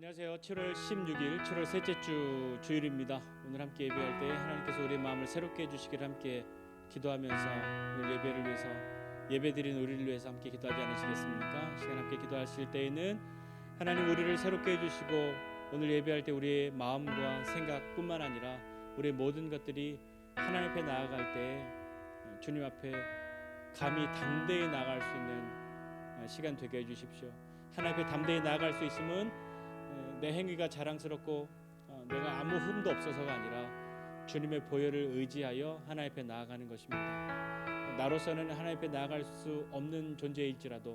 안녕하세요. 7월 16일 7월 셋째 주 주일입니다. 오늘 함께 예배할 때 하나님께서 우리의 마음을 새롭게 해주시기를 함께 기도하면서 오늘 예배를 위해서 예배드리는 우리를 위해서 함께 기도하지 않으시겠습니까? 시간 함께 기도하실 때에는 하나님 우리를 새롭게 해주시고 오늘 예배할 때 우리의 마음과 생각뿐만 아니라 우리의 모든 것들이 하나님 앞에 나아갈 때 주님 앞에 감히 담대히 나아갈 수 있는 시간 되게 해주십시오. 하나님 앞에 담대히 나아갈 수 있으면 내 행위가 자랑스럽고 내가 아무 흠도 없어서가 아니라 주님의 보혈을 의지하여 하나님 앞에 나아가는 것입니다. 나로서는 하나님 앞에 나아갈 수 없는 존재일지라도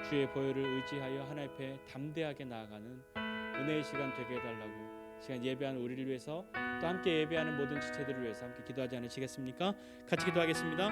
주의 보혈을 의지하여 하나님 앞에 담대하게 나아가는 은혜의 시간 되게 해달라고 시간 예배하는 우리를 위해서 또 함께 예배하는 모든 지체들을 위해서 함께 기도하지 않으시겠습니까? 같이 기도하겠습니다.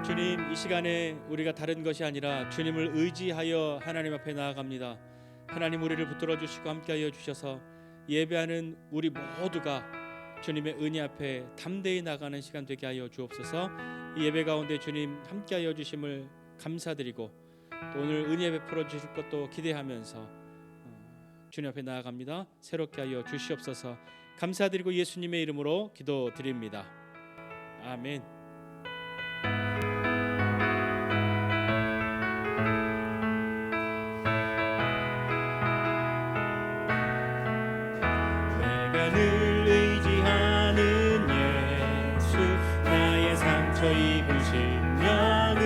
주님, 이 시간에 우리가 다른 것이 아니라 주님을 의지하여 하나님 앞에 나아갑니다. 하나님 우리를 붙들어 주시고 함께하여 주셔서 예배하는 우리 모두가 주님의 은혜 앞에 담대히 나가는 시간 되게 하여 주옵소서. 이 예배 가운데 주님 함께하여 주심을 감사드리고 또 오늘 은혜 베풀어 주실 것도 기대하면서 주님 앞에 나아갑니다. 새롭게 하여 주시옵소서. 감사드리고 예수님의 이름으로 기도드립니다. 아멘. 늘 의지하는 예수 나의 상처 입은 심령을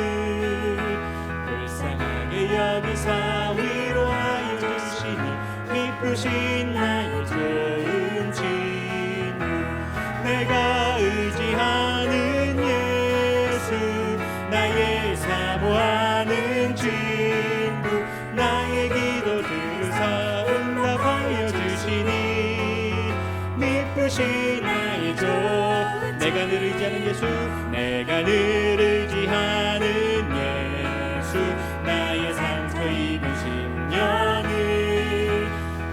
불쌍하게 여기사 위로하여 주시니 기쁘신 나의 좋은 친구 내가 의지하는 예수 나의 사모하는 친구 나의 기도 들으사 응답하여 주시니 기쁘신 나의 조 내가 늘 의지하는 예수 내가 늘 의지하는 예수 나의 상처 입은 심령을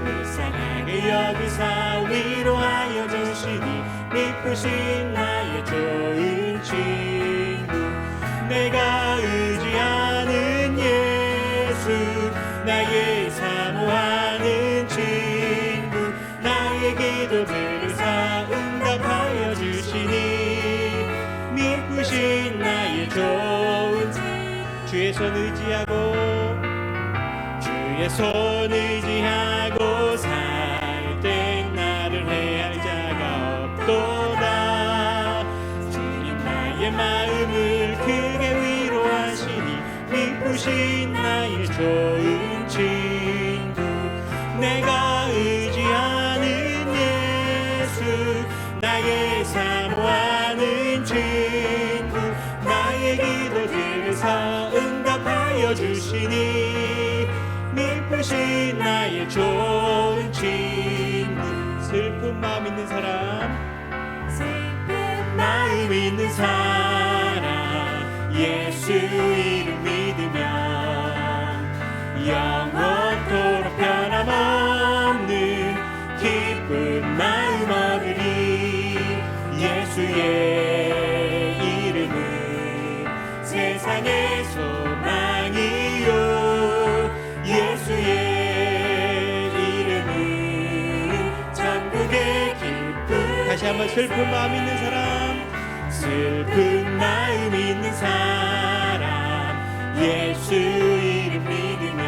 불쌍하게 여기사 위로하여 주시니 기쁘신 나의 좋은 친구 내가 의지하는 예수 나의 사모하는 친구 나의 기도 들으사 응답하여 주시니 미쁘신 나의 좋은 주의 손 의지하고 주의 손 의지하고 살 때 나를 해할 자가 없도다 주님 나의 마음을 크게 위로하시니 미쁘신 나의 좋은 친구 내가 의지하는 나의 사모하는 친구 나의 기도 들으사 응답하여 주시니 미쁘신 나의 좋은 친구 슬픈 마음 있는 사람 슬픈 마음 있는 사람 예수 이름 믿으면 영원토록 변함없는 기쁜 마음 얻으리 예수의 이름은 세상의 소망이요 예수의 이름은 천국의 기쁨 다시 한번 슬픈 마음 있는 사람 슬픈 마음 있는 사람 예수 이름 믿으면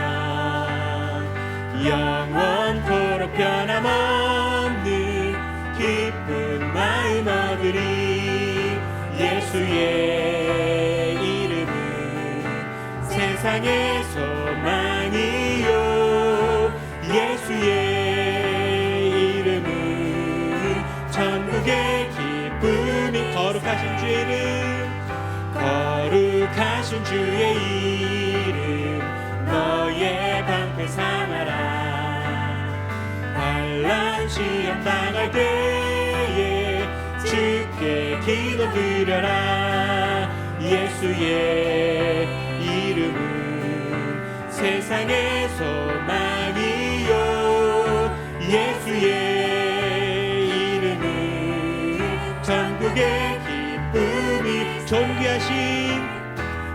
영원토록 변함없는 기쁜 마음 얻으리 예수의 이름은 세상의 소망이요 예수의 이름은 천국의 기쁨 거룩하신 주의 이름, 거룩하신 주의 이름 너의 방패 삼아라. 환난 시험 당할 때에 주께 기도드려라. 예수의 이름은 세상의 소망이요, 예수의 이름은 전국의 기쁨이.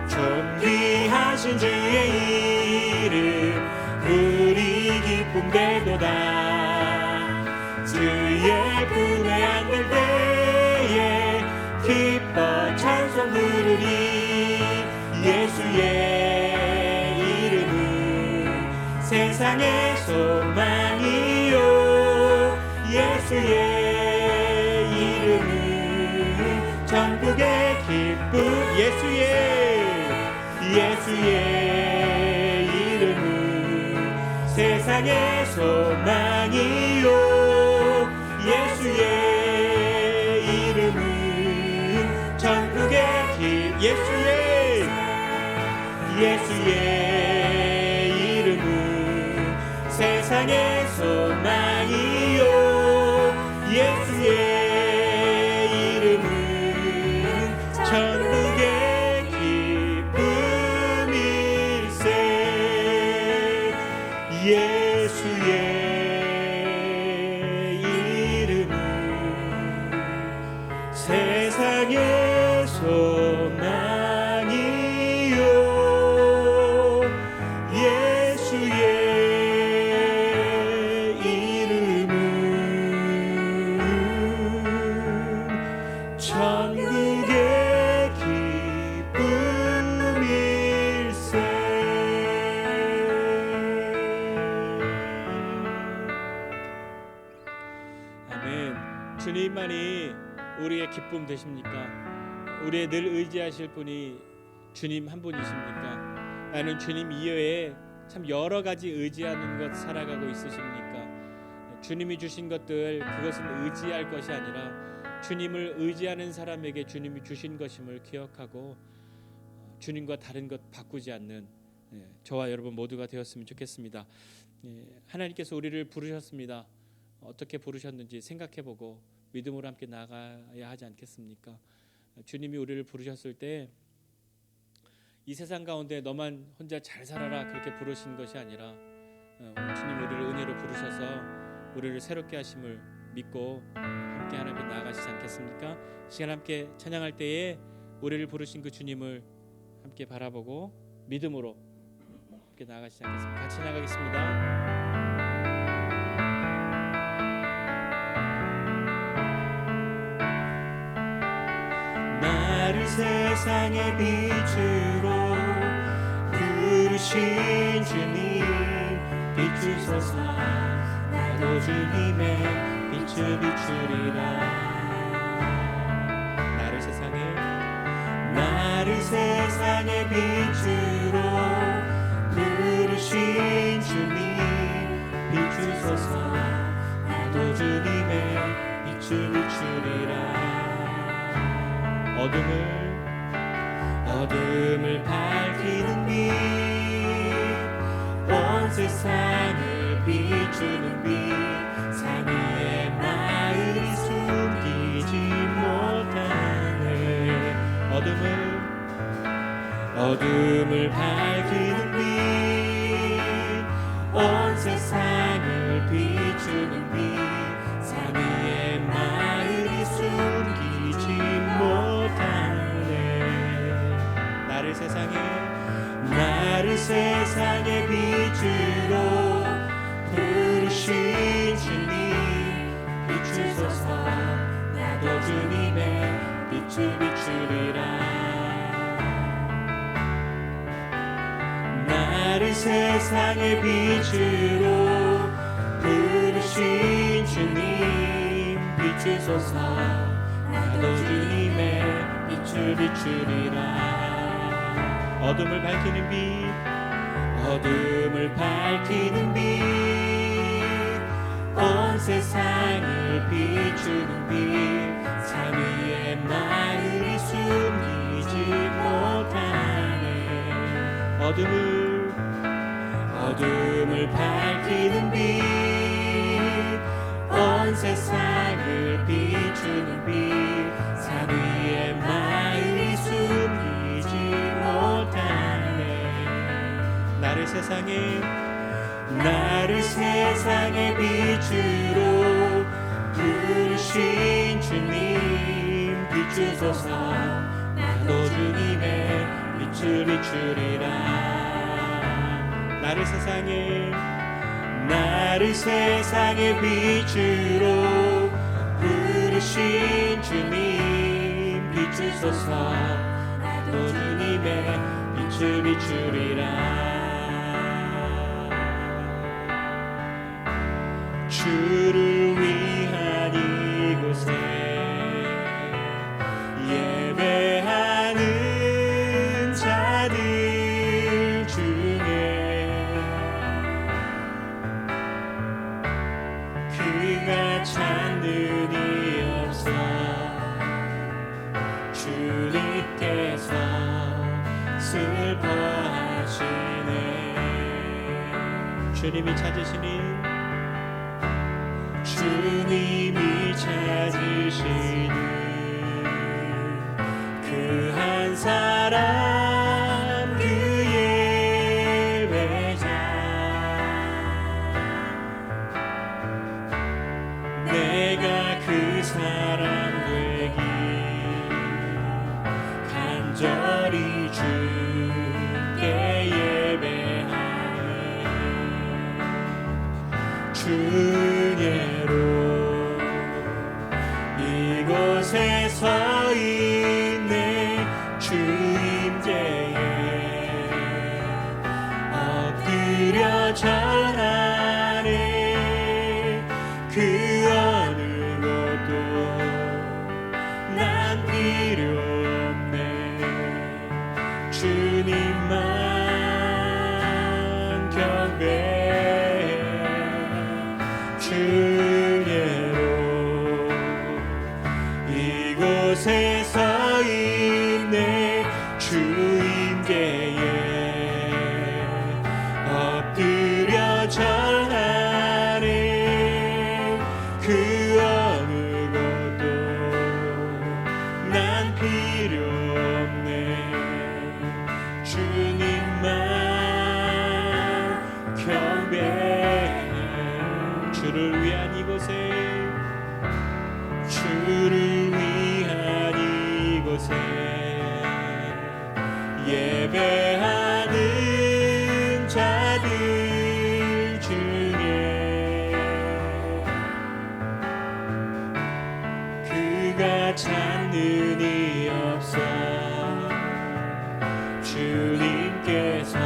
존귀하신 주의 이름 우리 기쁨 되도다. 주의 품에 안길 때에 기뻐 찬송 부르리. 예수의 이름은 세상의 소망이요, 예수의 이름은 전국의 기쁨. 예수의 이름은 세상의 소망이요, 예수의 이름은 전국의 기쁨. 예수의 이름은 세상의 소망이요, 예수의 이름은 전국의 기쁨일세. 예수의 이름은 세상의 소망이요, 예수의 이름은 천국의 기쁨일세. 아멘. 주님만이 우리의 기쁨 되십니까? 우리의 늘 의지하실 분이 주님 한 분이십니까? 나는 주님 이외에 참 여러 가지 의지하는 것 살아가고 있으십니까? 주님이 주신 것들, 그것은 의지할 것이 아니라 주님을 의지하는 사람에게 주님이 주신 것임을 기억하고 주님과 다른 것 바꾸지 않는 저와 여러분 모두가 되었으면 좋겠습니다. 하나님께서 우리를 부르셨습니다. 어떻게 부르셨는지 생각해보고 믿음으로 함께 나가야 하지 않겠습니까? 주님이 우리를 부르셨을 때 이 세상 가운데 너만 혼자 잘 살아라 그렇게 부르신 것이 아니라 주님 우리를 은혜로 부르셔서 우리를 새롭게 하심을 믿고 함께 하나님 앞에 나아가시지 않겠습니까? 시간 함께 찬양할 때에 우리를 부르신 그 주님을 함께 바라보고 믿음으로 함께 나아가시지 않겠습니까? 같이 나가겠습니다. 나를 세상의 빛으로 부르신 주님 비추소서. 나도 주님의 빛을 비추리라. 나를 세상의 빛으로 부르신 주님 비추소서. 나도 주님의 빛을 비추리라. 어둠을 밝히는 빛, 온 세상을 비추는 빛, 산 위의 마을이 숨기지 못하네. 어둠을 밝히는 빛, 온 세상을 비추는 빛, 산 위의 마을이 숨기지 못하네. 나를 세상의 빛으로 부르신 주님 비추소서. 나도 주님의 빛을 비추리라. 나를 세상의 빛으로 부르신 주님 비추소서. 나도 주님의 빛을 비추리라. 어둠을 밝히는 빛, 온 세상을 비추는 빛, 산 위의 말 어둠을 밝히는 빛, 온 세상을 비추는 빛, 산 위에 마음이 숨기지 못하네. 나를 세상의 빛으로 부르신 주님, 비추소서. 나도 주님의 빛을 비추리라. 나를 세상의 빛으로 부르신 주님, 비추소서. 나도 주님의 빛을 비추리라. 주를 위한 이곳에 예배하는 자들 중에 그가 찾는 이 없어. 주님께서 슬퍼하시네. 주님이 찾으시는 그 한 사람, 그 예배자. 내가 그 사람 되기 간절히 주께 예배하네. 주예로 이곳에 서 있네. 주 임재에 엎드려 절하네. 그 어느 것도 난 필요 없네. 주님만 경배해. 주예로 이곳에 서 있네. 주 임재에 엎드려 절하네. 그 어느 것도 난 필요 없네. 주님만 경배해. 주를 위한 이곳에 예배하는 자들 중에 그가 찾는 이 없어. 주님께서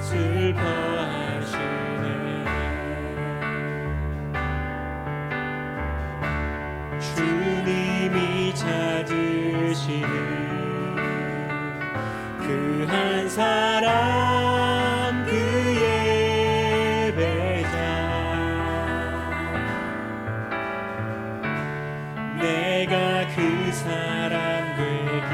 슬퍼하시네. 주님이 찾으시는 그 한 사람, 그 예배자. 내가 그 사람 되기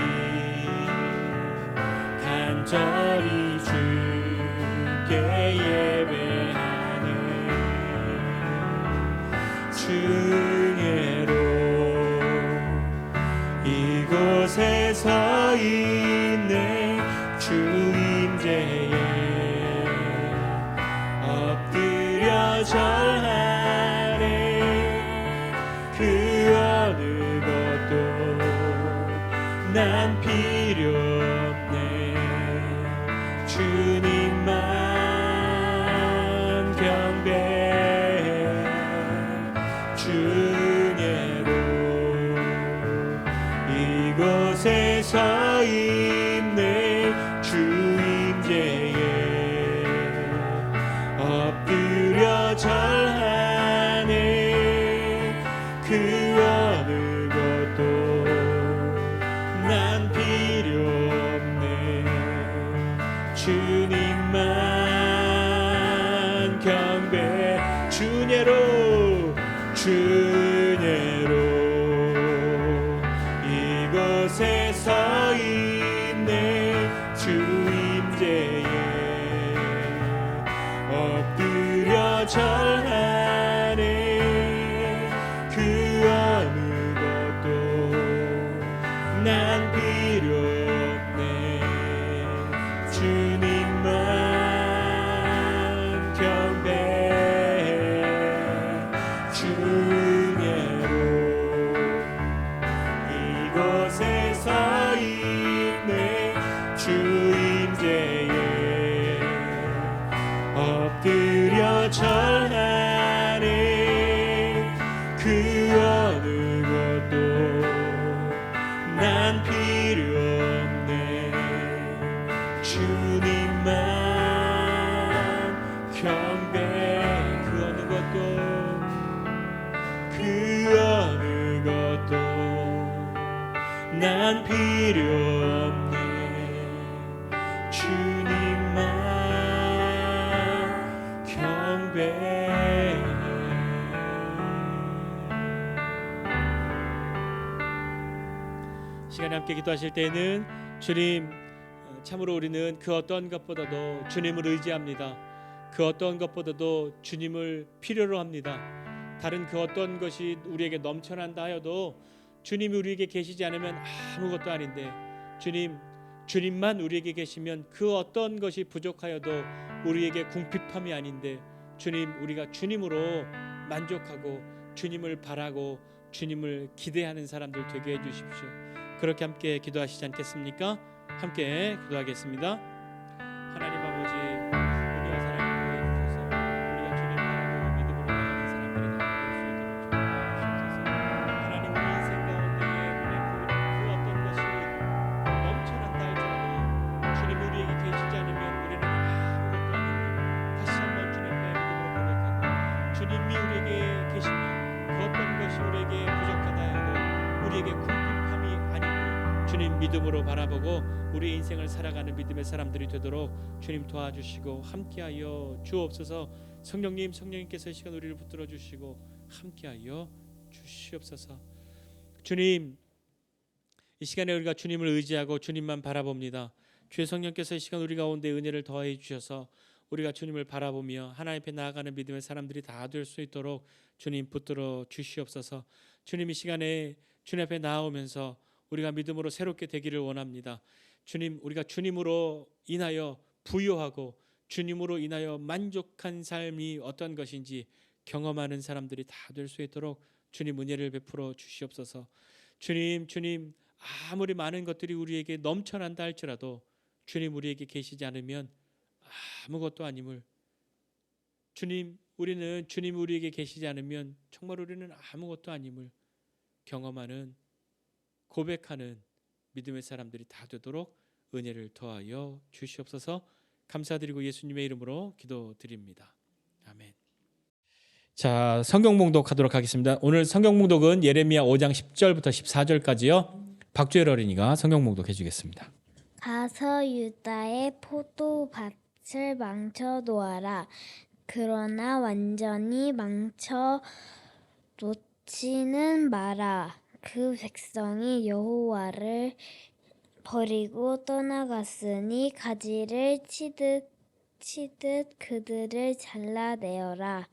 간절히 주께 예배하네. 주예로 이곳에 서 있네. 주 임재에 엎드려 절하네. 그 어느 것도 난 필요 없네. 주님만 경배해. 주예로 이곳에 서 있네. 주 임재에 엎드려 절하네. 그 어느 것도 난 필요 난 필요 없네. 주님만 경배해. 주예로 이곳에 서 있네. 주 임재에 엎드려 절하네. 그 어느 것도 난 필요 없네. 주님만 경배해. 그 어느 것도 난 필요 없네. 주님만 경배해. 시간에 함께 기도하실 때에는 주님, 참으로 우리는 그 어떤 것보다도 주님을 의지합니다. 그 어떤 것보다도 주님을 필요로 합니다. 다른 그 어떤 것이 우리에게 넘쳐난다 하여도 주님이 우리에게 계시지 않으면 아무것도 아닌데, 주님만 우리에게 계시면 그 어떤 것이 부족하여도 우리에게 궁핍함이 아닌데, 주님, 우리가 주님으로 만족하고 주님을 바라고 주님을 기대하는 사람들 되게 해주십시오. 그렇게 함께 기도하시지 않겠습니까? 함께 기도하겠습니다. 하나님 아버지, 은혜와 사랑을 더해 주셔서 우리가 주님 바라고 믿음으로 나가는 사람들이 다 될 수 있도록 축복하시옵소서. 하나님, 우리 인생 가운데에 그 어떤 것이 넘쳐난다 할지라도 주님 우리에게 계시지 않으면 우리는 아무것도 아니고, 다시 한번 주님께 믿음으로 고백하고 주님이 우리에게 계시면 그 어떤 것이 우리에게 부족하다 해도 우리에게 궁핍함이 아니고 주님 믿음으로 바라보고 우리 인생을 살아가는 믿음의 사람들이 되도록 주님 도와주시고 함께하여 주옵소서. 성령님께서 이 시간 우리를 붙들어 주시고 함께하여 주시옵소서. 주님, 이 시간에 우리가 주님을 의지하고 주님만 바라봅니다. 주의 성령께서 이 시간 우리 가운데 은혜를 더해 주셔서 우리가 주님을 바라보며 하나님 앞에 나아가는 믿음의 사람들이 다 될 수 있도록 주님 붙들어 주시옵소서. 주님, 이 시간에 주님 앞에 나아오면서 우리가 믿음으로 새롭게 되기를 원합니다. 주님, 우리가 주님으로 인하여 부요하고 주님으로 인하여 만족한 삶이 어떤 것인지 경험하는 사람들이 다 될 수 있도록 주님 은혜를 베풀어 주시옵소서. 주님, 아무리 많은 것들이 우리에게 넘쳐난다 할지라도 주님 우리에게 계시지 않으면 아무것도 아님을, 주님, 우리는 주님 우리에게 계시지 않으면 정말 우리는 아무것도 아님을 경험하는, 고백하는 믿음의 사람들이 다 되도록 은혜를 더하여 주시옵소서. 감사드리고 예수님의 이름으로 기도드립니다. 아멘. 자, 성경 봉독하도록 하겠습니다. 오늘 성경 봉독은 예레미야 5장 10절부터 14절까지요. 박주열 어린이가 성경 봉독해 주겠습니다. 가서 유다의 포도밭을 망쳐 놓아라. 그러나 완전히 망쳐 놓지는 마라. 그 백성이 여호와를 버리고 떠나갔으니 가지를 치듯 그들을 잘라내어라.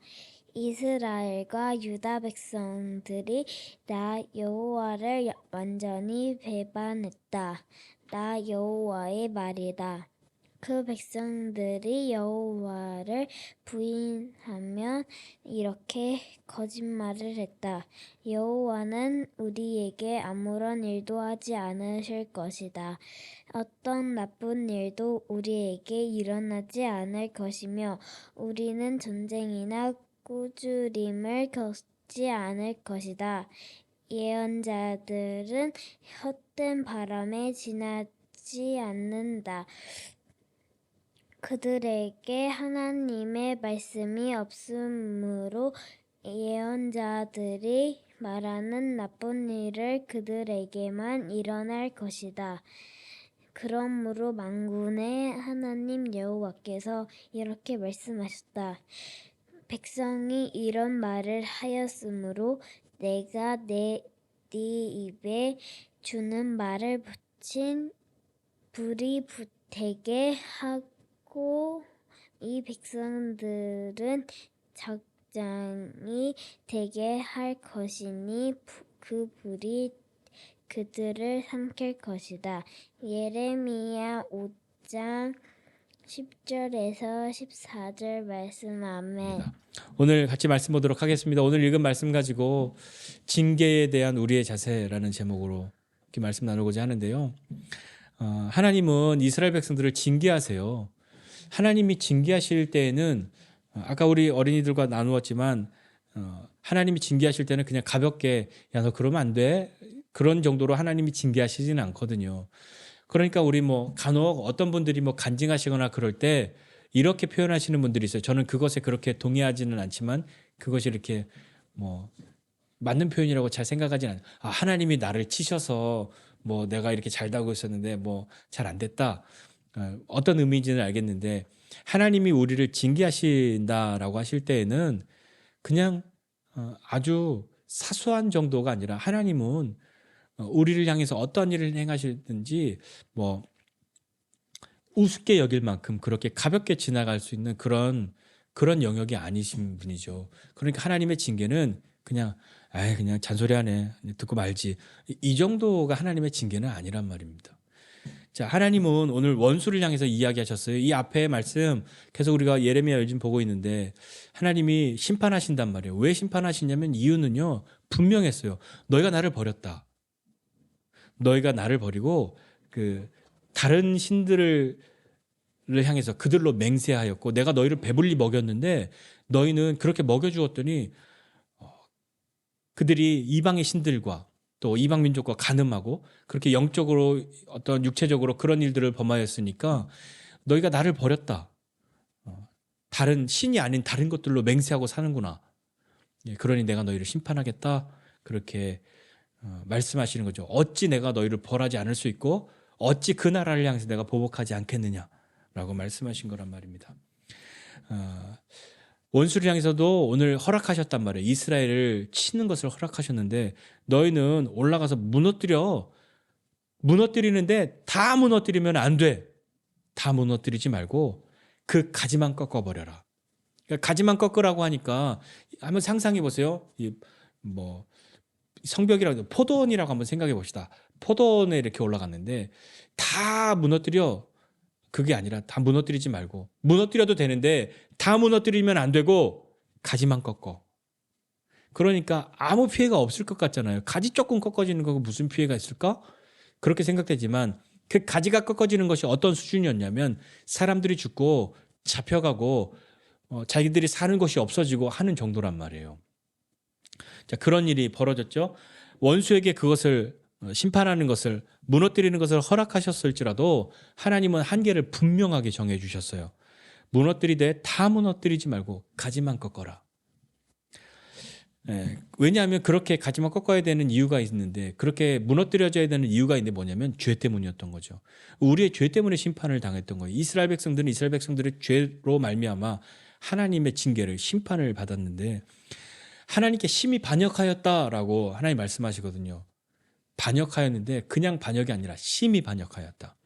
이스라엘과 유다 백성들이 나 여호와를 완전히 배반했다. 나 여호와의 말이다. 그 백성들이 여호와를 부인하면 이렇게 거짓말을 했다. 여호와는 우리에게 아무런 일도 하지 않으실 것이다. 어떤 나쁜 일도 우리에게 일어나지 않을 것이며 우리는 전쟁이나 꾸주림을 겪지 않을 것이다. 예언자들은 헛된 바람에 지나지 않는다. 그들에게 하나님의 말씀이 없으므로 예언자들이 말하는 나쁜 일을 그들에게만 일어날 것이다. 그러므로 만군의 하나님 여호와께서 이렇게 말씀하셨다. 백성이 이런 말을 하였으므로 내가 네 입에 주는 말을 붙인 불이 되게 하고 이 백성들은 적장이 되게 할 것이니 그 불이 그들을 삼킬 것이다. 예레미야 5장 10절에서 14절 말씀. 아멘. 오늘 같이 말씀 보도록 하겠습니다. 오늘 읽은 말씀 가지고 징계에 대한 우리의 자세라는 제목으로 이렇게 말씀 나누고자 하는데요. 하나님은 이스라엘 백성들을 징계하세요. 하나님이 징계하실 때에는 아까 우리 어린이들과 나누었지만 하나님이 징계하실 때는 그냥 가볍게 야 너 그러면 안 돼. 그런 정도로 하나님이 징계하시지는 않거든요. 그러니까 우리 간혹 어떤 분들이 간증하시거나 그럴 때 이렇게 표현하시는 분들이 있어요. 저는 그것에 그렇게 동의하지는 않지만 그것이 이렇게 맞는 표현이라고 잘 생각하지는 않아요. 하나님이 나를 치셔서 내가 이렇게 잘 다고 있었는데 잘 안 됐다. 어떤 의미인지는 알겠는데 하나님이 우리를 징계하신다라고 하실 때에는 그냥 아주 사소한 정도가 아니라 하나님은 우리를 향해서 어떤 일을 행하시든지 우습게 여길 만큼 그렇게 가볍게 지나갈 수 있는 그런 영역이 아니신 분이죠. 그러니까 하나님의 징계는 그냥 잔소리하네 듣고 말지 이 정도가 하나님의 징계는 아니란 말입니다. 자, 하나님은 오늘 원수를 향해서 이야기하셨어요. 이 앞에 말씀 계속 우리가 예레미야 요즘 보고 있는데 하나님이 심판하신단 말이에요. 왜 심판하시냐면 이유는요 분명했어요. 너희가 나를 버렸다. 너희가 나를 버리고 다른 신들을 향해서 그들로 맹세하였고 내가 너희를 배불리 먹였는데 너희는 그렇게 먹여주었더니 그들이 이방의 신들과 또 이방 민족과 간음하고 그렇게 영적으로 어떤 육체적으로 그런 일들을 범하였으니까 너희가 나를 버렸다. 다른 신이 아닌 다른 것들로 맹세하고 사는구나. 그러니 내가 너희를 심판하겠다. 그렇게 말씀하시는 거죠. 어찌 내가 너희를 벌하지 않을 수 있고 어찌 그 나라를 향해서 내가 보복하지 않겠느냐라고 말씀하신 거란 말입니다. 원수를 향해서도 오늘 허락하셨단 말이에요. 이스라엘을 치는 것을 허락하셨는데 너희는 올라가서 무너뜨리는데 다 무너뜨리면 안 돼. 다 무너뜨리지 말고 그 가지만 꺾어버려라. 그러니까 가지만 꺾으라고 하니까 한번 상상해 보세요. 성벽이라고 포도원이라고 한번 생각해 봅시다. 포도원에 이렇게 올라갔는데 다 무너뜨려. 그게 아니라 다 무너뜨리지 말고 무너뜨려도 되는데 다 무너뜨리면 안 되고 가지만 꺾어. 그러니까 아무 피해가 없을 것 같잖아요. 가지 조금 꺾어지는 거고 무슨 피해가 있을까? 그렇게 생각되지만 그 가지가 꺾어지는 것이 어떤 수준이었냐면 사람들이 죽고 잡혀가고 자기들이 사는 곳이 없어지고 하는 정도란 말이에요. 자, 그런 일이 벌어졌죠. 원수에게 그것을 심판하는 것을 무너뜨리는 것을 허락하셨을지라도 하나님은 한계를 분명하게 정해 주셨어요. 무너뜨리되 다 무너뜨리지 말고 가지만 꺾어라. 왜냐하면 그렇게 가지만 꺾어야 되는 이유가 있는데 그렇게 무너뜨려져야 되는 이유가 있는데 뭐냐면 죄 때문이었던 거죠. 우리의 죄 때문에 심판을 당했던 거예요. 이스라엘 백성들의 죄로 말미암아 하나님의 징계를 심판을 받았는데 하나님께 심히 반역하였다라고 하나님 말씀하시거든요. 반역하였는데 그냥 반역이 아니라 심히 반역하였다.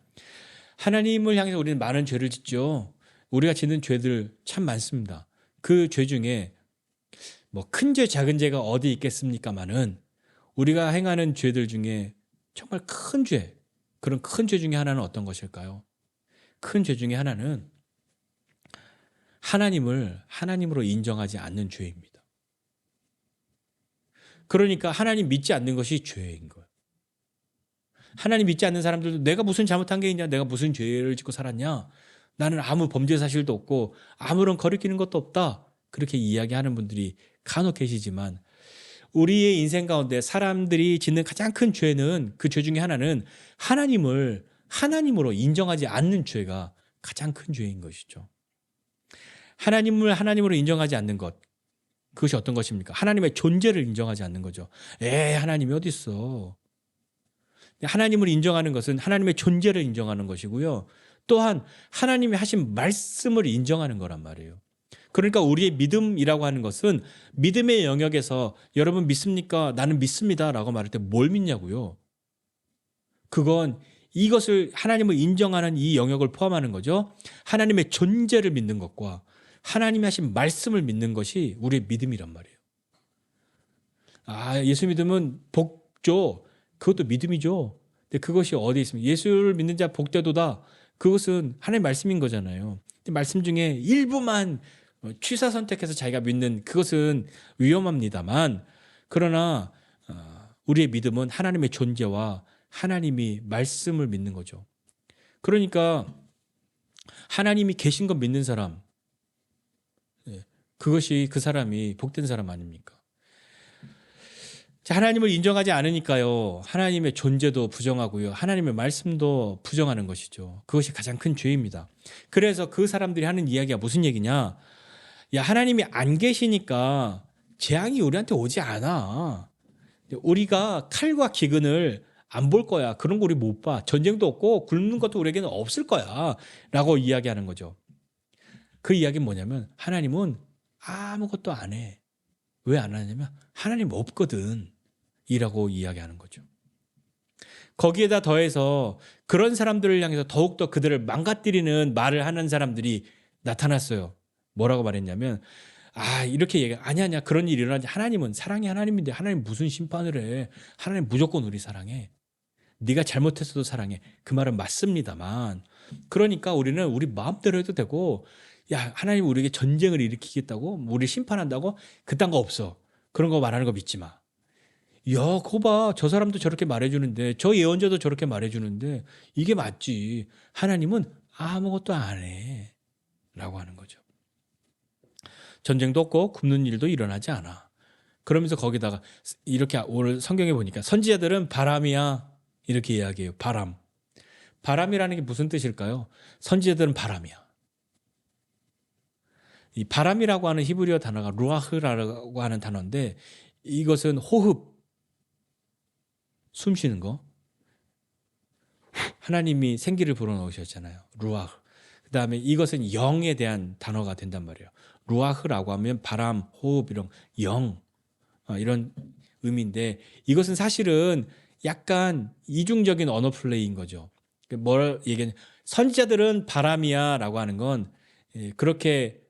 하나님을 향해서 우리는 많은 죄를 짓죠. 우리가 짓는 죄들 참 많습니다. 그 죄 중에 큰 죄 작은 죄가 어디 있겠습니까마는 우리가 행하는 죄들 중에 정말 큰 죄, 그런 큰 죄 중에 하나는 어떤 것일까요? 큰 죄 중에 하나는 하나님을 하나님으로 인정하지 않는 죄입니다. 그러니까 하나님 믿지 않는 것이 죄인 거예요. 하나님 믿지 않는 사람들도 내가 무슨 잘못한 게 있냐, 내가 무슨 죄를 짓고 살았냐, 나는 아무 범죄 사실도 없고 아무런 거리끼는 것도 없다, 그렇게 이야기하는 분들이 간혹 계시지만 우리의 인생 가운데 사람들이 짓는 가장 큰 죄는 그 죄 중에 하나는 하나님을 하나님으로 인정하지 않는 죄가 가장 큰 죄인 것이죠. 하나님을 하나님으로 인정하지 않는 것, 그것이 어떤 것입니까? 하나님의 존재를 인정하지 않는 거죠. 하나님이 어디 있어? 하나님을 인정하는 것은 하나님의 존재를 인정하는 것이고요. 또한 하나님이 하신 말씀을 인정하는 거란 말이에요. 그러니까 우리의 믿음이라고 하는 것은 믿음의 영역에서 여러분 믿습니까? 나는 믿습니다 라고 말할 때 뭘 믿냐고요? 그건 이것을 하나님을 인정하는 이 영역을 포함하는 거죠. 하나님의 존재를 믿는 것과 하나님이 하신 말씀을 믿는 것이 우리의 믿음이란 말이에요. 예수 믿으면 복죠. 그것도 믿음이죠. 근데 그것이 어디에 있습니까? 예수를 믿는 자 복되도다. 그것은 하나님의 말씀인 거잖아요. 근데 말씀 중에 일부만 취사 선택해서 자기가 믿는 그것은 위험합니다만, 그러나 우리의 믿음은 하나님의 존재와 하나님이 말씀을 믿는 거죠. 그러니까 하나님이 계신 것 믿는 사람, 그것이 그 사람이 복된 사람 아닙니까? 하나님을 인정하지 않으니까요, 하나님의 존재도 부정하고요, 하나님의 말씀도 부정하는 것이죠. 그것이 가장 큰 죄입니다. 그래서 그 사람들이 하는 이야기가 무슨 얘기냐? 야, 하나님이 안 계시니까 재앙이 우리한테 오지 않아. 우리가 칼과 기근을 안 볼 거야. 그런 거 우리 못 봐. 전쟁도 없고 굶는 것도 우리에게는 없을 거야. 라고 이야기하는 거죠. 그 이야기는 뭐냐면 하나님은 아무것도 안 해. 왜 안 하냐면 하나님 없거든. 이라고 이야기하는 거죠. 거기에다 더해서 그런 사람들을 향해서 더욱더 그들을 망가뜨리는 말을 하는 사람들이 나타났어요. 뭐라고 말했냐면 이렇게 얘기해. 아니야 그런 일이 일어나지. 하나님은 사랑의 하나님인데 하나님 무슨 심판을 해. 하나님 무조건 우리 사랑해. 네가 잘못했어도 사랑해. 그 말은 맞습니다만, 그러니까 우리는 우리 마음대로 해도 되고, 야, 하나님 우리에게 전쟁을 일으키겠다고, 우리 심판한다고, 그딴 거 없어. 그런 거 말하는 거 믿지 마. 야, 그거 봐. 저 사람도 저렇게 말해주는데, 저 예언자도 저렇게 말해주는데, 이게 맞지. 하나님은 아무것도 안 해. 라고 하는 거죠. 전쟁도 없고 굶는 일도 일어나지 않아. 그러면서 거기다가 이렇게 오늘 성경에 보니까 선지자들은 바람이야. 이렇게 이야기해요. 바람. 바람이라는 게 무슨 뜻일까요? 선지자들은 바람이야. 이 바람이라고 하는 히브리어 단어가 루아흐라고 하는 단어인데, 이것은 호흡, 숨 쉬는 거. 하나님이 생기를 불어넣으셨잖아요. 루아흐. 그 다음에 이것은 영에 대한 단어가 된단 말이에요. 루아흐라고 하면 바람, 호흡, 이런 영, 이런 의미인데, 이것은 사실은 약간 이중적인 언어 플레이인 거죠. 뭘 얘기하냐? 선지자들은 바람이야라고 하는 건 그렇게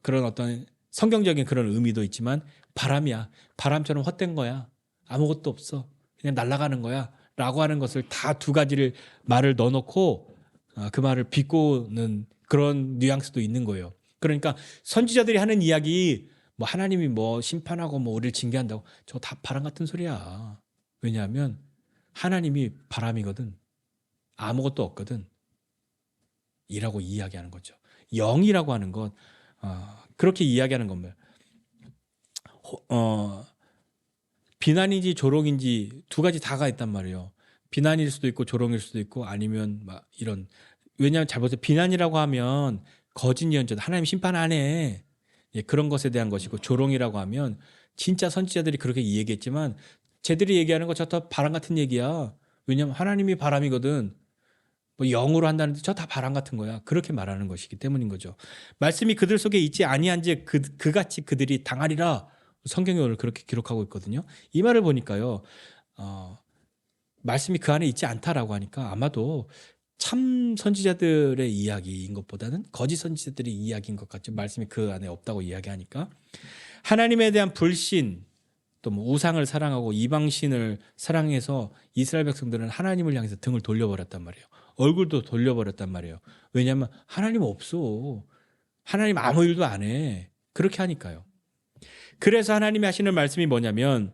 그런 어떤 성경적인 그런 의미도 있지만, 바람이야. 바람처럼 헛된 거야. 아무것도 없어. 그냥 날아가는 거야. 라고 하는 것을 다 두 가지를 말을 넣어놓고 그 말을 비꼬는 그런 뉘앙스도 있는 거예요. 그러니까 선지자들이 하는 이야기, 뭐 하나님이 뭐 심판하고 뭐 우리를 징계한다고, 저거 다 바람 같은 소리야. 왜냐하면 하나님이 바람이거든. 아무것도 없거든. 이라고 이야기하는 거죠. 영이라고 하는 것, 그렇게 이야기하는 겁니다. 비난인지 조롱인지 두 가지 다가 있단 말이에요. 비난일 수도 있고 조롱일 수도 있고, 아니면 막 이런, 왜냐하면 잘 보세요. 비난이라고 하면 거짓 예언자들, 하나님 심판 안 해. 그런 것에 대한 것이고, 조롱이라고 하면 진짜 선지자들이 그렇게 얘기했지만 쟤들이 얘기하는 거 저 다 바람 같은 얘기야. 왜냐하면 하나님이 바람이거든. 뭐 영으로 한다는데 저 다 바람 같은 거야. 그렇게 말하는 것이기 때문인 거죠. 말씀이 그들 속에 있지 아니한지 그같이 그들이 당하리라. 성경이 오늘 그렇게 기록하고 있거든요. 이 말을 보니까요, 말씀이 그 안에 있지 않다라고 하니까 아마도 참 선지자들의 이야기인 것보다는 거짓 선지자들의 이야기인 것 같죠. 말씀이 그 안에 없다고 이야기하니까. 하나님에 대한 불신, 또 뭐 우상을 사랑하고 이방신을 사랑해서 이스라엘 백성들은 하나님을 향해서 등을 돌려버렸단 말이에요. 얼굴도 돌려버렸단 말이에요. 왜냐하면 하나님 없어. 하나님 아무 일도 안 해. 그렇게 하니까요. 그래서 하나님이 하시는 말씀이 뭐냐면,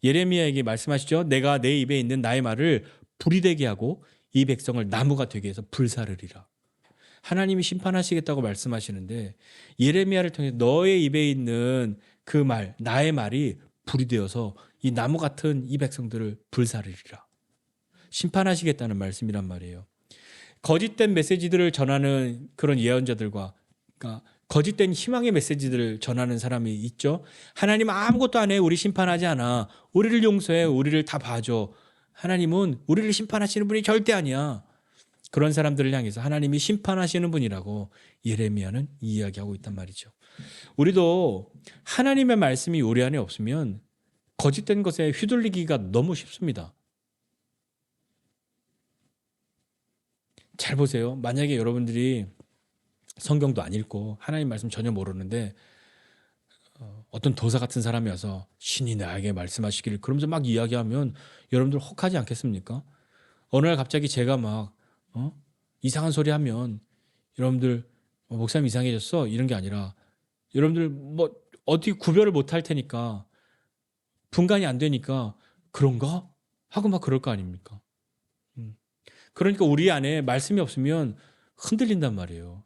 예레미야에게 말씀하시죠. 내가 내 입에 있는 나의 말을 불이 되게 하고 이 백성을 나무가 되게 해서 불사르리라. 하나님이 심판하시겠다고 말씀하시는데, 예레미야를 통해 너의 입에 있는 그 말, 나의 말이 불이 되어서 이 나무 같은 이 백성들을 불사르리라. 심판하시겠다는 말씀이란 말이에요. 거짓된 메시지들을 전하는 그런 예언자들과, 그러니까 거짓된 희망의 메시지들을 전하는 사람이 있죠. 하나님 아무것도 안 해. 우리 심판하지 않아. 우리를 용서해. 우리를 다 봐줘. 하나님은 우리를 심판하시는 분이 절대 아니야. 그런 사람들을 향해서 하나님이 심판하시는 분이라고 예레미야는 이야기하고 있단 말이죠. 우리도 하나님의 말씀이 우리 안에 없으면 거짓된 것에 휘둘리기가 너무 쉽습니다. 잘 보세요. 만약에 여러분들이 성경도 안 읽고 하나님 말씀 전혀 모르는데 어떤 도사 같은 사람이 와서 신이 나에게 말씀하시기를 그러면서 막 이야기하면 여러분들 혹하지 않겠습니까? 어느 날 갑자기 제가 막 이상한 소리 하면 여러분들 목사님 이상해졌어 이런 게 아니라 여러분들 뭐 어떻게 구별을 못 할 테니까 분간이 안 되니까 그런가? 하고 막 그럴 거 아닙니까? 그러니까 우리 안에 말씀이 없으면 흔들린단 말이에요.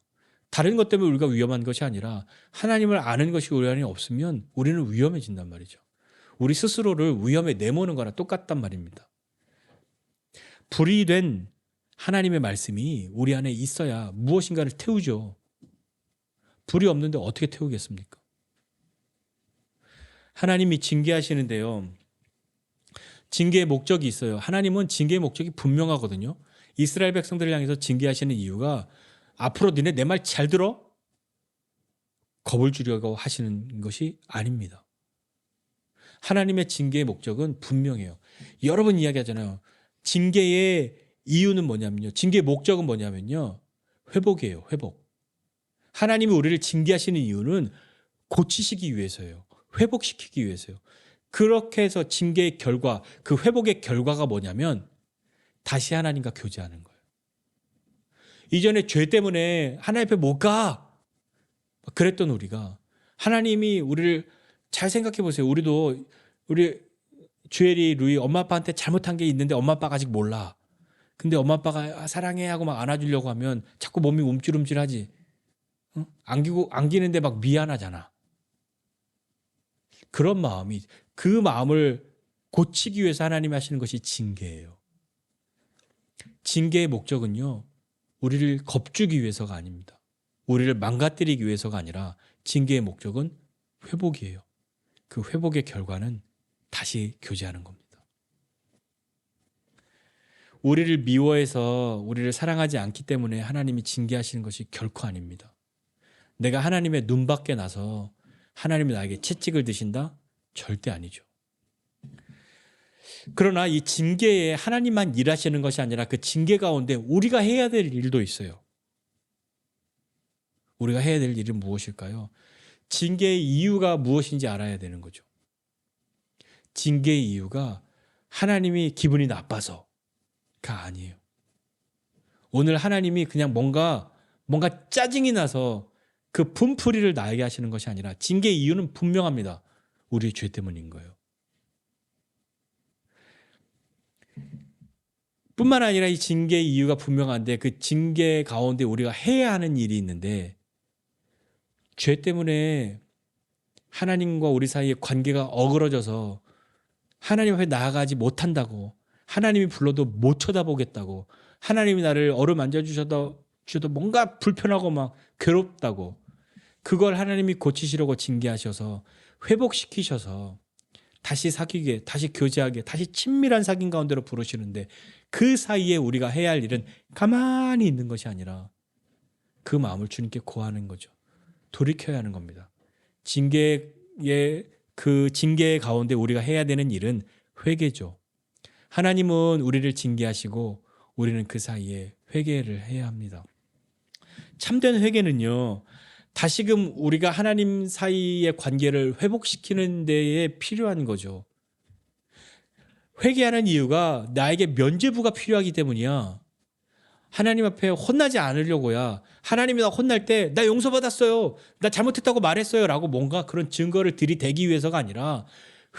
다른 것 때문에 우리가 위험한 것이 아니라 하나님을 아는 것이 우리 안에 없으면 우리는 위험해진단 말이죠. 우리 스스로를 위험에 내모는 거랑 똑같단 말입니다. 불이 된 하나님의 말씀이 우리 안에 있어야 무엇인가를 태우죠. 불이 없는데 어떻게 태우겠습니까? 하나님이 징계하시는데요. 징계의 목적이 있어요. 하나님은 징계의 목적이 분명하거든요. 이스라엘 백성들을 향해서 징계하시는 이유가 앞으로 너네 내 말 잘 들어? 겁을 주려고 하시는 것이 아닙니다. 하나님의 징계의 목적은 분명해요. 여러 번 이야기하잖아요. 징계의 이유는 뭐냐면요. 징계의 목적은 뭐냐면요. 회복이에요. 회복. 하나님이 우리를 징계하시는 이유는 고치시기 위해서예요. 회복시키기 위해서요. 그렇게 해서 징계의 결과, 그 회복의 결과가 뭐냐면 다시 하나님과 교제하는 거예요. 이전에 죄 때문에 하나님 앞에 못 가. 그랬던 우리가 하나님이 우리를 잘 생각해 보세요. 우리 주엘이 루이 엄마 아빠한테 잘못한 게 있는데 엄마 아빠가 아직 몰라. 근데 엄마 아빠가 사랑해 하고 막 안아주려고 하면 자꾸 몸이 움찔움찔하지. 안기는데 막 미안하잖아. 그런 마음이 그 마음을 고치기 위해서 하나님이 하시는 것이 징계예요. 징계의 목적은요. 우리를 겁주기 위해서가 아닙니다. 우리를 망가뜨리기 위해서가 아니라 징계의 목적은 회복이에요. 그 회복의 결과는 다시 교제하는 겁니다. 우리를 미워해서 우리를 사랑하지 않기 때문에 하나님이 징계하시는 것이 결코 아닙니다. 내가 하나님의 눈 밖에 나서 하나님이 나에게 채찍을 드신다? 절대 아니죠. 그러나 이 징계에 하나님만 일하시는 것이 아니라 그 징계 가운데 우리가 해야 될 일도 있어요. 우리가 해야 될 일은 무엇일까요? 징계의 이유가 무엇인지 알아야 되는 거죠. 징계의 이유가 하나님이 기분이 나빠서가 아니에요. 오늘 하나님이 그냥 뭔가 짜증이 나서 그 분풀이를 나에게 하시는 것이 아니라 징계의 이유는 분명합니다. 우리의 죄 때문인 거예요. 뿐만 아니라 이 징계의 이유가 분명한데 그 징계 가운데 우리가 해야 하는 일이 있는데 죄 때문에 하나님과 우리 사이의 관계가 어그러져서 하나님 앞에 나아가지 못한다고 하나님이 불러도 못 쳐다보겠다고 하나님이 나를 어루만져 주셔도 뭔가 불편하고 막 괴롭다고 그걸 하나님이 고치시려고 징계하셔서 회복시키셔서 다시 사귀게 다시 교제하게 다시 친밀한 사귐 가운데로 부르시는데 그 사이에 우리가 해야 할 일은 가만히 있는 것이 아니라 그 마음을 주님께 고하는 거죠. 돌이켜야 하는 겁니다. 그 징계 가운데 우리가 해야 되는 일은 회개죠. 하나님은 우리를 징계하시고 우리는 그 사이에 회개를 해야 합니다. 참된 회개는요. 다시금 우리가 하나님 사이의 관계를 회복시키는 데에 필요한 거죠. 회개하는 이유가 나에게 면죄부가 필요하기 때문이야. 하나님 앞에 혼나지 않으려고야. 하나님이 나 혼날 때 나 용서받았어요. 나 잘못했다고 말했어요. 라고 뭔가 그런 증거를 들이대기 위해서가 아니라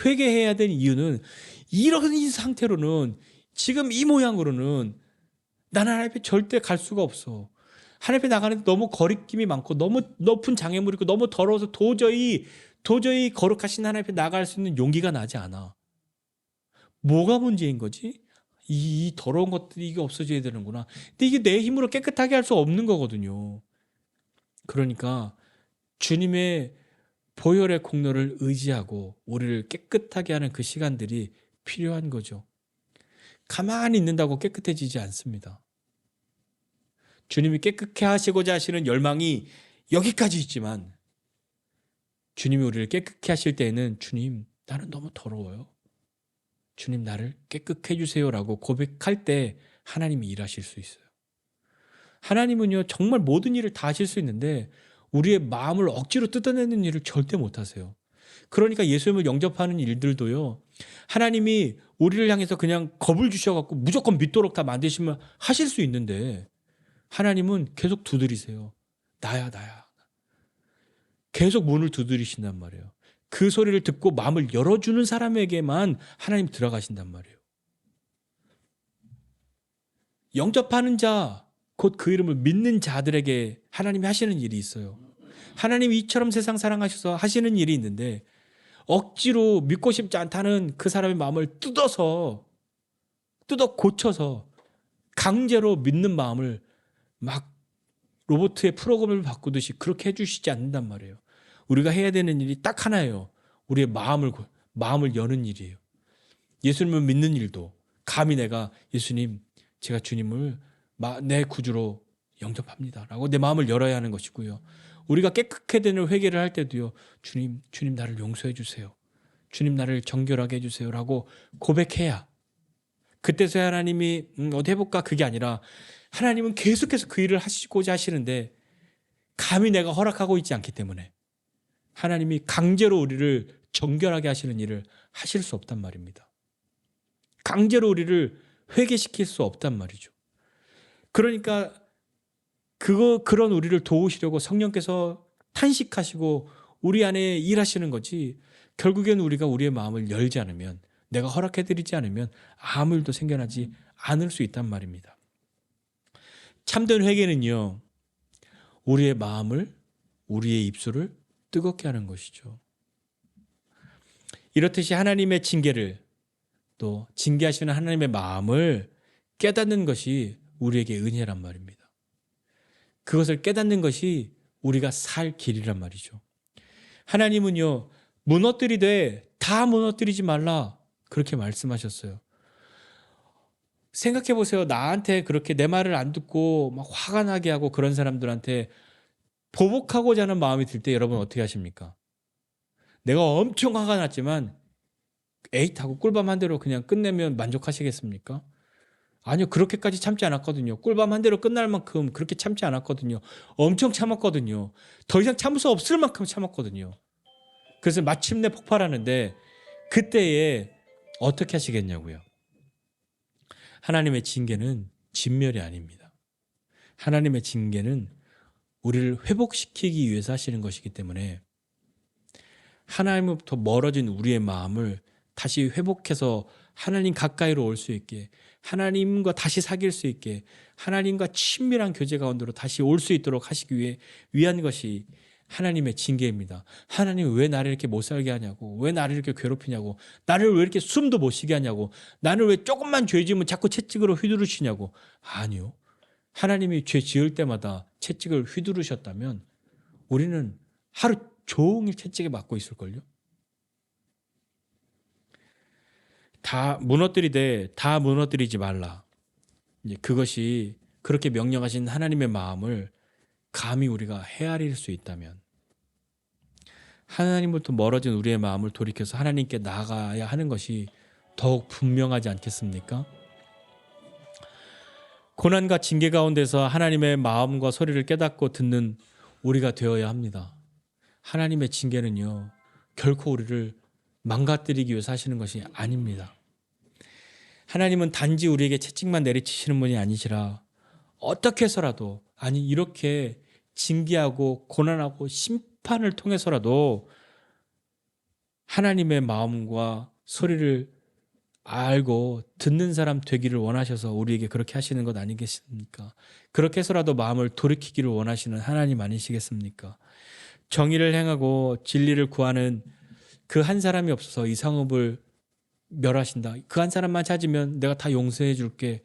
회개해야 되는 이유는 이런 상태로는 지금 이 모양으로는 나는 하나님 앞에 절대 갈 수가 없어. 하나님 앞에 나가는데 너무 거리낌이 많고 너무 높은 장애물이 있고 너무 더러워서 도저히 거룩하신 하나님 앞에 나갈 수 있는 용기가 나지 않아. 뭐가 문제인 거지? 이 더러운 것들이 이게 없어져야 되는구나. 근데 이게 내 힘으로 깨끗하게 할 수 없는 거거든요. 그러니까 주님의 보혈의 공로를 의지하고 우리를 깨끗하게 하는 그 시간들이 필요한 거죠. 가만히 있는다고 깨끗해지지 않습니다. 주님이 깨끗해 하시고자 하시는 열망이 여기까지 있지만 주님이 우리를 깨끗해 하실 때에는 주님 나는 너무 더러워요. 주님 나를 깨끗해 주세요라고 고백할 때 하나님이 일하실 수 있어요. 하나님은요 정말 모든 일을 다 하실 수 있는데 우리의 마음을 억지로 뜯어내는 일을 절대 못 하세요. 그러니까 예수님을 영접하는 일들도요. 하나님이 우리를 향해서 그냥 겁을 주셔갖고 무조건 믿도록 다 만드시면 하실 수 있는데 하나님은 계속 두드리세요. 나야 나야. 계속 문을 두드리신단 말이에요. 그 소리를 듣고 마음을 열어주는 사람에게만 하나님 들어가신단 말이에요. 영접하는 자, 곧 그 이름을 믿는 자들에게 하나님이 하시는 일이 있어요. 하나님이 이처럼 세상 사랑하셔서 하시는 일이 있는데 억지로 믿고 싶지 않다는 그 사람의 마음을 뜯어 고쳐서 강제로 믿는 마음을 막 로봇의 프로그램을 바꾸듯이 그렇게 해주시지 않는단 말이에요. 우리가 해야 되는 일이 딱 하나예요. 우리의 마음을 여는 일이에요. 예수님을 믿는 일도 감히 내가 예수님, 제가 주님을 내 구주로 영접합니다 라고 내 마음을 열어야 하는 것이고요. 우리가 깨끗게 되는 회개를 할 때도요. 주님 나를 용서해 주세요. 주님 나를 정결하게 해주세요 라고 고백해야 그때서야 하나님이 어디 해볼까 그게 아니라 하나님은 계속해서 그 일을 하시고자 하시는데 감히 내가 허락하고 있지 않기 때문에 하나님이 강제로 우리를 정결하게 하시는 일을 하실 수 없단 말입니다. 강제로 우리를 회개시킬 수 없단 말이죠. 그러니까 그런 우리를 도우시려고 성령께서 탄식하시고 우리 안에 일하시는 거지 결국엔 우리가 우리의 마음을 열지 않으면 내가 허락해드리지 않으면 아무 일도 생겨나지 않을 수 있단 말입니다. 참된 회개는요. 우리의 마음을 우리의 입술을 뜨겁게 하는 것이죠. 이렇듯이 하나님의 징계를 또 징계하시는 하나님의 마음을 깨닫는 것이 우리에게 은혜란 말입니다. 그것을 깨닫는 것이 우리가 살 길이란 말이죠. 하나님은요. 무너뜨리되 다 무너뜨리지 말라 그렇게 말씀하셨어요. 생각해 보세요. 나한테 그렇게 내 말을 안 듣고 막 화가 나게 하고 그런 사람들한테 보복하고자 하는 마음이 들 때 여러분 어떻게 하십니까? 내가 엄청 화가 났지만 에잇 하고 꿀밤 한 대로 그냥 끝내면 만족하시겠습니까? 아니요. 그렇게까지 참지 않았거든요. 꿀밤 한 대로 끝날 만큼 그렇게 참지 않았거든요. 엄청 참았거든요. 더 이상 참을 수 없을 만큼 참았거든요. 그래서 마침내 폭발하는데 그때에 어떻게 하시겠냐고요. 하나님의 징계는 진멸이 아닙니다. 하나님의 징계는 우리를 회복시키기 위해서 하시는 것이기 때문에 하나님으로부터 멀어진 우리의 마음을 다시 회복해서 하나님 가까이로 올 수 있게 하나님과 다시 사귈 수 있게 하나님과 친밀한 교제 가운데로 다시 올 수 있도록 하시기 위한 것이 하나님의 징계입니다. 하나님이 왜 나를 이렇게 못 살게 하냐고, 왜 나를 이렇게 괴롭히냐고, 나를 왜 이렇게 숨도 못 쉬게 하냐고, 나를 왜 조금만 죄 지으면 자꾸 채찍으로 휘두르시냐고. 아니요. 하나님이 죄 지을 때마다 채찍을 휘두르셨다면 우리는 하루 종일 채찍에 맞고 있을걸요. 다 무너뜨리되 다 무너뜨리지 말라. 이제 그것이 그렇게 명령하신 하나님의 마음을 감히 우리가 헤아릴 수 있다면 하나님부터 멀어진 우리의 마음을 돌이켜서 하나님께 나아가야 하는 것이 더욱 분명하지 않겠습니까? 고난과 징계 가운데서 하나님의 마음과 소리를 깨닫고 듣는 우리가 되어야 합니다. 하나님의 징계는요, 결코 우리를 망가뜨리기 위해서 하시는 것이 아닙니다. 하나님은 단지 우리에게 채찍만 내리치시는 분이 아니시라 어떻게 해서라도, 아니 이렇게 징계하고 고난하고 심판을 통해서라도 하나님의 마음과 소리를 알고 듣는 사람 되기를 원하셔서 우리에게 그렇게 하시는 것 아니겠습니까? 그렇게 해서라도 마음을 돌이키기를 원하시는 하나님 아니시겠습니까? 정의를 행하고 진리를 구하는 그 한 사람이 없어서 이 성읍을 멸하신다. 그 한 사람만 찾으면 내가 다 용서해 줄게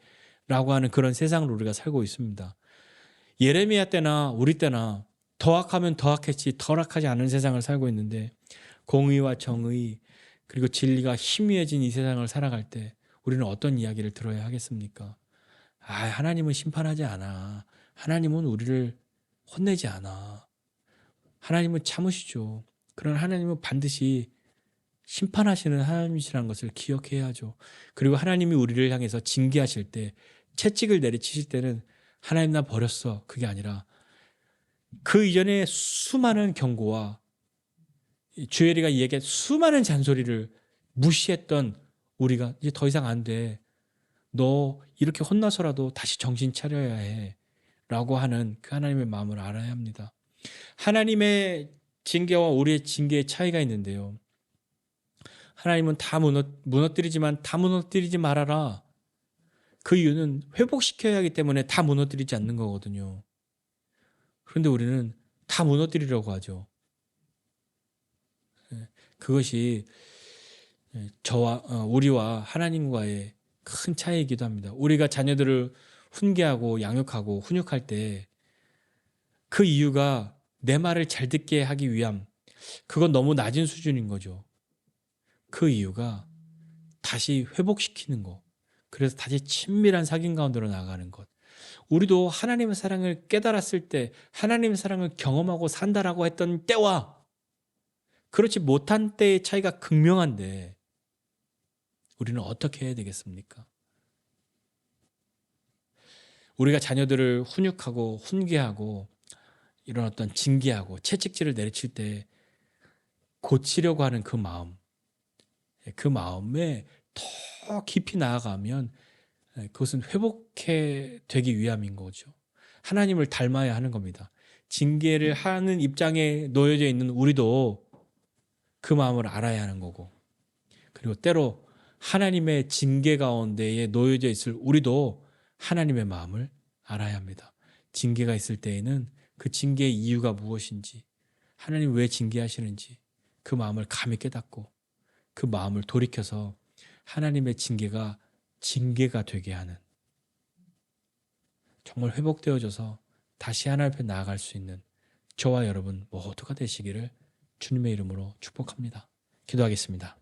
라고 하는 그런 세상으로 우리가 살고 있습니다. 예레미야 때나 우리 때나 더 악하면 더 악했지 덜 악하지 않은 세상을 살고 있는데 공의와 정의 그리고 진리가 희미해진 이 세상을 살아갈 때 우리는 어떤 이야기를 들어야 하겠습니까? 하나님은 심판하지 않아. 하나님은 우리를 혼내지 않아. 하나님은 참으시죠. 그러나 하나님은 반드시 심판하시는 하나님이시라는 것을 기억해야죠. 그리고 하나님이 우리를 향해서 징계하실 때, 채찍을 내리치실 때는 하나님 나 버렸어. 그게 아니라 그 이전에 수많은 경고와 주엘이가 이에게 수많은 잔소리를 무시했던 우리가 이제 더 이상 안 돼. 너 이렇게 혼나서라도 다시 정신 차려야 해. 라고 하는 그 하나님의 마음을 알아야 합니다. 하나님의 징계와 우리의 징계의 차이가 있는데요. 하나님은 다 무너뜨리지만 다 무너뜨리지 말아라. 그 이유는 회복시켜야 하기 때문에 다 무너뜨리지 않는 거거든요. 그런데 우리는 다 무너뜨리려고 하죠. 그것이 우리와 하나님과의 큰 차이이기도 합니다. 우리가 자녀들을 훈계하고 양육하고 훈육할 때 그 이유가 내 말을 잘 듣게 하기 위함, 그건 너무 낮은 수준인 거죠. 그 이유가 다시 회복시키는 것, 그래서 다시 친밀한 사귐 가운데로 나가는 것. 우리도 하나님의 사랑을 깨달았을 때, 하나님의 사랑을 경험하고 산다라고 했던 때와 그렇지 못한 때의 차이가 극명한데 우리는 어떻게 해야 되겠습니까? 우리가 자녀들을 훈육하고 훈계하고 이런 어떤 징계하고 채찍질을 내리칠 때 고치려고 하는 그 마음, 그 마음에 더 깊이 나아가면 그것은 회복해 되기 위함인 거죠. 하나님을 닮아야 하는 겁니다. 징계를 하는 입장에 놓여져 있는 우리도 그 마음을 알아야 하는 거고, 그리고 때로 하나님의 징계 가운데에 놓여져 있을 우리도 하나님의 마음을 알아야 합니다. 징계가 있을 때에는 그 징계의 이유가 무엇인지, 하나님 왜 징계하시는지 그 마음을 감히 깨닫고 그 마음을 돌이켜서 하나님의 징계가 되게 하는, 정말 회복되어져서 다시 하나님 앞에 나아갈 수 있는 저와 여러분 모두가 되시기를 주님의 이름으로 축복합니다. 기도하겠습니다.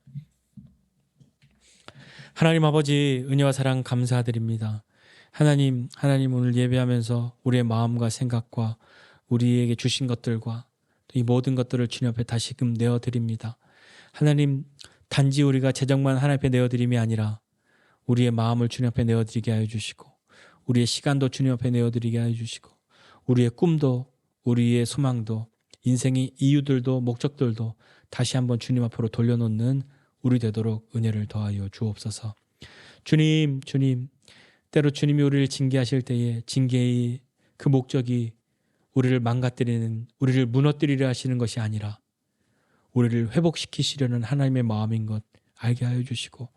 하나님 아버지, 은혜와 사랑 감사드립니다. 하나님 오늘 예배하면서 우리의 마음과 생각과 우리에게 주신 것들과 이 모든 것들을 주님 앞에 다시금 내어드립니다. 하나님, 단지 우리가 재정만 하나님 앞에 내어드림이 아니라 우리의 마음을 주님 앞에 내어드리게 하여 주시고, 우리의 시간도 주님 앞에 내어드리게 하여 주시고, 우리의 꿈도, 우리의 소망도, 인생의 이유들도 목적들도 다시 한번 주님 앞으로 돌려놓는 우리 되도록 은혜를 더하여 주옵소서. 주님, 때로 주님이 우리를 징계하실 때에 징계의 그 목적이 우리를 망가뜨리는, 우리를 무너뜨리려 하시는 것이 아니라 우리를 회복시키시려는 하나님의 마음인 것 알게 하여 주시고,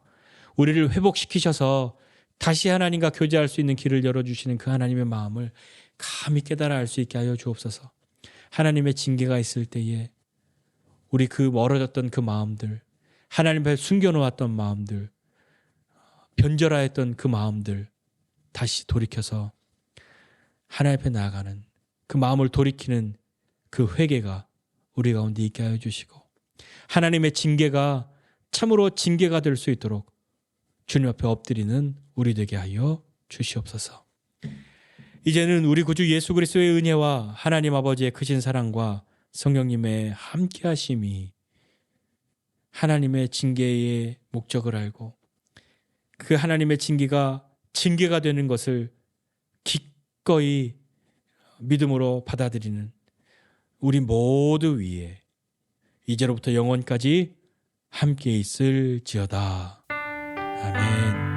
우리를 회복시키셔서 다시 하나님과 교제할 수 있는 길을 열어주시는 그 하나님의 마음을 감히 깨달아 알 수 있게 하여 주옵소서. 하나님의 징계가 있을 때에 우리 그 멀어졌던 그 마음들, 하나님 앞에 숨겨놓았던 마음들, 변절하였던 그 마음들 다시 돌이켜서 하나님 앞에 나아가는 그 마음을 돌이키는 그 회개가 우리 가운데 있게 하여 주시고, 하나님의 징계가 참으로 징계가 될 수 있도록 주님 앞에 엎드리는 우리 되게 하여 주시옵소서. 이제는 우리 구주 예수 그리스도의 은혜와 하나님 아버지의 크신 사랑과 성령님의 함께하심이 하나님의 징계의 목적을 알고 그 하나님의 징계가 되는 것을 기꺼이 믿음으로 받아들이는 우리 모두 위에 이제로부터 영원까지 함께 있을지어다. 아멘.